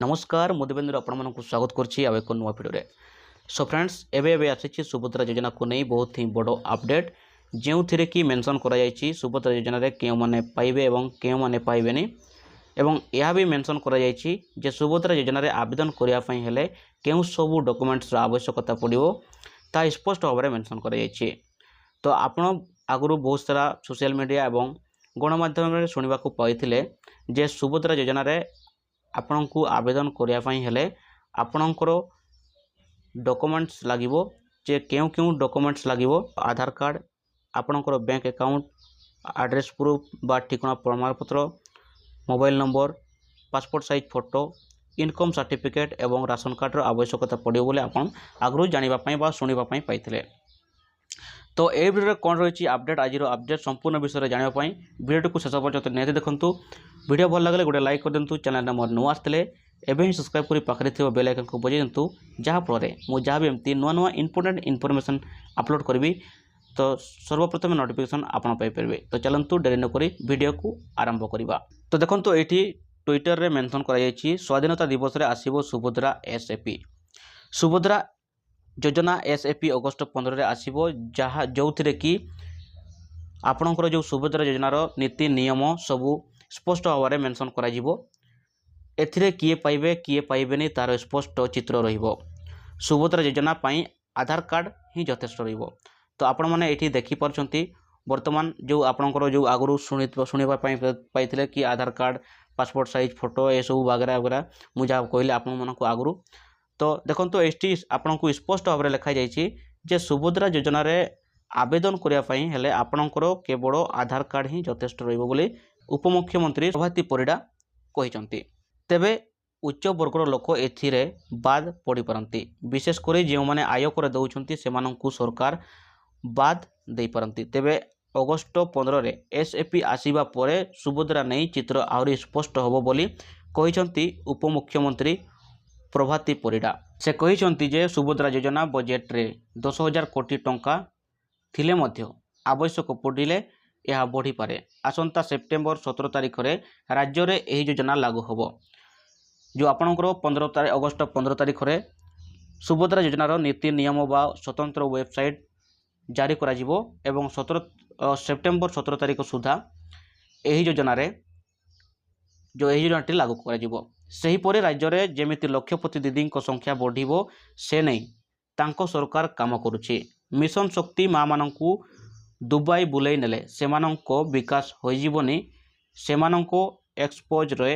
नमस्कार मु देवेंद्र आपको स्वागत करछि अब एक नुआ भिडियो। सो फ्रेंड्स एबे आसी सुभद्रा योजना को नहीं बहुत ही बड़ अपडेट जो थी कि मेंशन कर सुभद्रा योजना रे क्यों माने पाइबे एवं क्यों माने पाइबेनी एवं यह भी मेंशन कर सुभद्रा योजना रे आवेदन करने हेले क्यों सब डॉक्यूमेंट्स आवश्यकता पड़ो ता स्पष्ट भाव में मेंशन कर। तो आपण आगु बहुत सारा सोशल मीडिया एवं गणमाध्यम शुणा पाई जे सुभद्रा योजना रे आपण को आवेदन करने हेले आपणकर डॉक्यूमेंट्स लागिवो जे क्यों क्यों डॉक्यूमेंट्स लागिवो आधार कार्ड आपणकर बैंक अकाउंट एड्रेस प्रूफ बा ठिकाना प्रमाणपत्र mobile number passport size photo income certificate एवं राशन कार्ड आवश्यकता पड़ो बोले आपन आगु जानापी बा शुणापी पाई। तो ये वीडियो कौन रही अपडेट आज अपडेट संपूर्ण विषय जानापी वीडियो को शेष पर्यंत निहती देखूँ। वीडियो भल लगे गोटे लाइक कर दिंतु। चैनल मोर नुआ आसते एवं ही सब्सक्राइब कर पाखे थी बेल आइकन को बजाई दिंतु जहाँफल मुझे जहाँ भी एमती नुआ नुआ इंपोर्टेंट इनफॉरमेशन अपलोड करी तो सर्वप्रथम नोटिफिकेशन आपन पाइपर। तो चलतु डेरी नक वीडियो को आरंभ करवा। तो देखो ये ट्विटर रे मेंशन कर स्वाधीनता दिवस रे आसीबो सुभद्रा एसएपी सुभद्रा योजना एसएपी अगस्ट 15 रे आसीबो जहाँ जो थी कि आपणकर जो सुभद्रा योजनार नीति नियम सबू स्पष्ट भाव में मेंशन करा जिवो। एथिरे किए पाइबे किए पाइबेनी तार स्पष्ट चित्र रहिबो। सुभद्रा योजना पाई आधार कार्ड ही यथेष्ट रहिबो। तो आपण माने एठी देखि परछंती वर्तमान जो आपणकर जो आगु शुणिबा पाइथिले कि आधार कार्ड पासपोर्ट साइज फोटो ए सब वगैरह वगैरह मुझे कहले आपण मानक आगु। तो देखो एटी आपन को स्पष्ट भाव में लिखाई जाइए जे सुभद्रा योजना रे आवेदन करने हेले आपणकर केवल आधार कार्ड ही यथेष्ट रहिबो बोली उपमुख्यमंत्री प्रभाती परिडा कहिसंती। तेबे उच्च वर्गर लोक एथिरे बाद पड़ी पारंती विशेषकर जो मैंने आयकर दौरान से सरकार बाद दे पारंती। तेबे अगस्ट 15 रे एसएपी आसीबा परे सुभद्रा नहीं चित्र आहरी स्पष्ट होबो बोली कहिसंती उपमुख्यमंत्री प्रभाती परिडा। से कहिसंती जे सुभद्रा योजना बजेट रे 10,000 कोटी टंका थिले मध्य आवश्यक पड़िले यह बढ़ी पारे। आसंता सेप्टेम्बर 17 तारिख रे राज्य रे एही योजना लागू होबो। जो आपणकर 15 तारिख अगस्ट 15 तारिख रे सुभद्रा योजनार नीति नियम बा स्वतंत्र वेबसाइट जारी करा जिवो एवं 17 सेप्टेम्बर 17 तारिख सुधा एही योजना रे जो एही योजनाटी लागू करा जिवो। सही परे राज्य रे जेमिति लक्षपति दीदी संख्या बढ़िबो से नहीं तांको सरकार काम करुछि। मिशन शक्ति माँ मानंकु दुबई बुलाई नेले सेमानंको विकास हो जीवनी सेमानंको एक्सपोज रे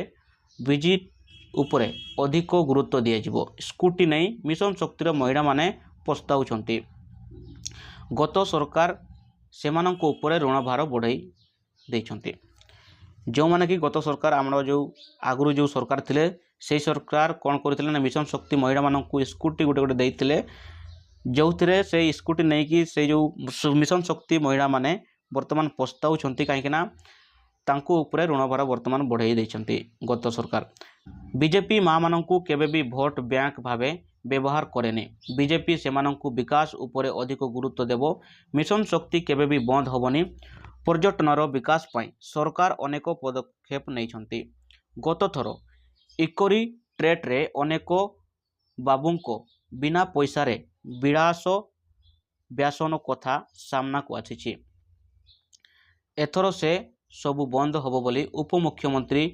विजिट उपरे अधिक गुरुत्व दिया जिवो। स्कूटी नहीं मिशन शक्तिर महिला माने पस्ताउछंती। गत सरकार सेमानंको उपरे ऋण भार बढ़ाई देछंती। जो माने कि गत सरकार आमर जो आगु जो सरकार थिले से सरकार कौन करथिले ना मिशन शक्ति महिला मानंकु स्कूटी गोटे गोटे देइथिले जो थे से स्कूटी नहीं कि से जो मिशन शक्ति महिला माने वर्तमान पस्ताउछंती कहीं तांको उपरे ऋण भार वर्तमान बढ़ाई देछंती गत सरकार। बीजेपी माँ मानंकु केबे भी भोट बैंक भावे व्यवहार करेनी। बीजेपी सेमानंकु विकास उपरे अधिक गुरुत्व देवो। मिशन शक्ति केबे भी बंद होबनी। पर्यटनर विकास पाई सरकार अनेक पदक्षेप नैछंती। गत थर इकोरी ट्रेट रे अनेक बाबूंको बिना पैसा रे विलास व्यासन कथा सामना को आछि। एथर से सबु बंद होबो बोली उपमुख्यमंत्री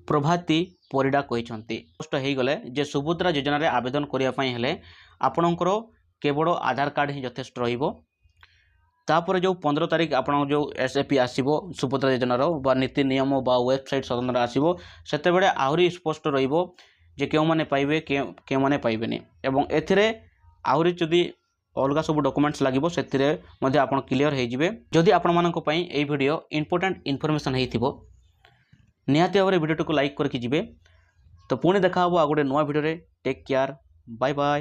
प्रभाती परिडा कहिसंती। स्पष्ट हो गले जे सुभद्रा योजना रे आवेदन करिया पई हेले आपणकर केवल आधार कार्ड ही यथेष्ट रहिबो। तापर जो 15 तारिख आपन जो एसएपी आसीबो सुभद्रा योजनार बा नीति नियम बा वेबसाइट स्वतंत्र आसीबो सेते बेले आहुरी स्पष्ट रहिबो जे केउ माने पाइबे केउ माने पाइबेनी एवं एथिरे आहुरी जदि अलग सब डॉक्यूमेंट्स लागिबो सेथिरे मध्ये आपन क्लियर हो जिवे। जदि आपण मानक पई एई वीडियो इंपोर्टेंट इनफॉरमेशन हेइथिबो निहाती भाବରେ वीडियो को लाइक करके जिवे। तो पुणी देखा हबो आ गोटे नुआ वीडियो रे। Take care bye bye.